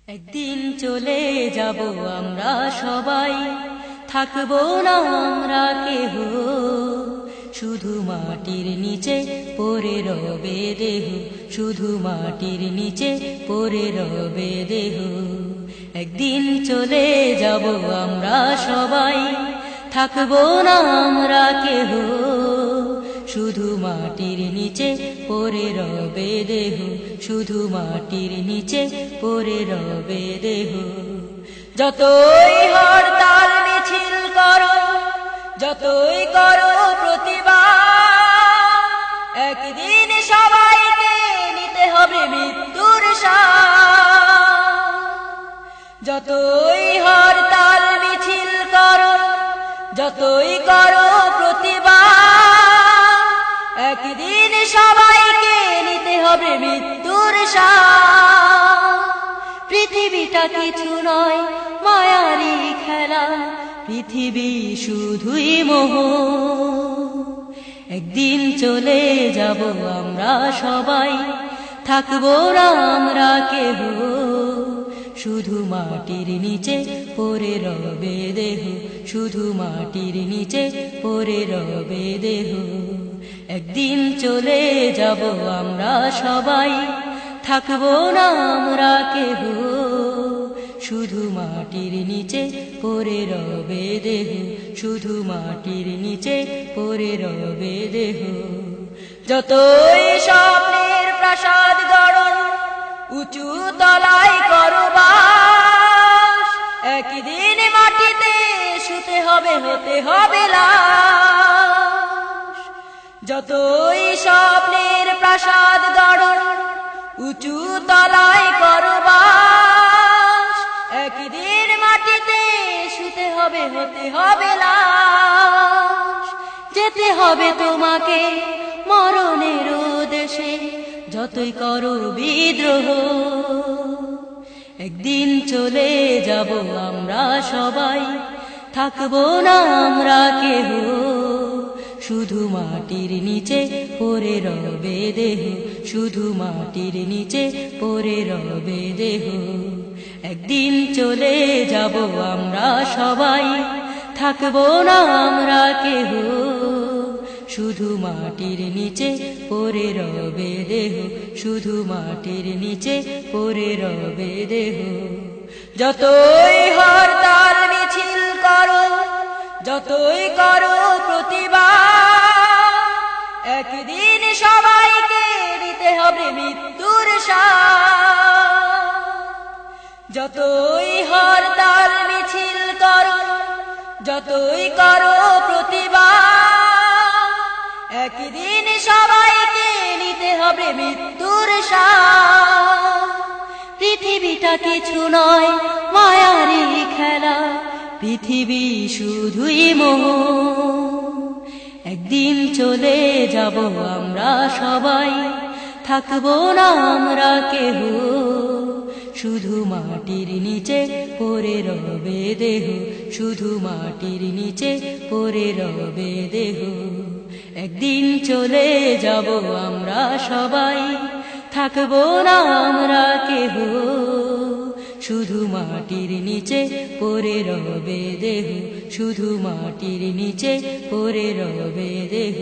একদিন চলে যাব আমরা সবাই, থাকবো না আমরা কেহ, শুধু মাটির নিচে পড়ে রবে দেহ, শুধু মাটির নিচে পড়ে রবে দেহ। একদিন চলে যাব আমরা সবাই, থাকবো না আমরা কেহ, শুধু মাটির নিচে পড়ে রবে দেহ, শুধু মাটির নিচে পড়ে রবে দেহ। যতই হরতাল মিছিল করো, যতই করো প্রতিবাদ, একদিন সবাইকে নিতে হবে মৃত্যুর স্বাদ। যতই হরতাল মিছিল করো, যতই করো প্রতিবাদ, একদিন সবাইকে নিতে হবে মৃত্যুর স্বাদ। পৃথিবীটা কিছু নয় মায়ারি খেলা, পৃথিবী শুধুই মোহ। একদিন চলে যাব আমরা সবাই, থাকবো না আমরা কেহ, শুধু মাটির নিচে পড়ে রবে দেহ, শুধু মাটির নিচে পড়ে রবে দেহ। একদিন চলে যাব আমরা সবাই, থাকবো না আমরা কেহ, শুধু মাটির নিচে পড়ে রবে দেহ, শুধু মাটির নিচে পড়ে রবে দেহ। যতই স্বপ্নের প্রাসাদ গড়ো, উঁচু তলায় করো বাস, একদিন মাটিতে শুতে হবে, হতে হবে লাশ। যতই স্বপ্নের প্রাসাদ গড়ো, উঁচু তলায় করো বাস, একদিন মাটিতে শুতে হবে, হতে হবে লাশ। যেতে হবে তোমাকে মরণের দেশে, যতই করো বিদ্রোহ। একদিন চলে যাব আমরা সবাই, থাকবো না আমরা কেহ, শুধু মাটির নিচে পড়ে রবে দেহ, শুধু মাটির নিচে পড়ে রবে দেহ। একদিন চলে যাব আমরা সবাই, থাকবো না আমরা কেহ, শুধু মাটির নিচে পড়ে রবে দেহ, শুধু মাটির নিচে পড়ে রবে দেহ। যতই হরতাল মিছিল করো, যতই করো প্রতিবাদ, একদিন সবাইকে দিতে হবে মৃত্যুর স্বাদ। যতই হরতাল মিছিল করো, যতই করো প্রতিবাদ, একদিন সবাইকে নিতে হবে মৃত্যুর স্বাদ। পৃথিবীটা কিছু নয় মায়ারি খেলা, পৃথিবী শুধুই মোহ। একদিন চলে যাব আমরা সবাই, থাকবো না আমরা কেহ, শুধু মাটির নিচে পড়ে রবে দেহ, শুধু মাটির নিচে পড়ে রবে দেহ। একদিন চলে যাব আমরা সবাই, থাকবো না আমরা কেহ, শুধু মাটির নিচে পড়ে রবে দেহ, শুধু মাটির নিচে পড়ে রবে দেহ।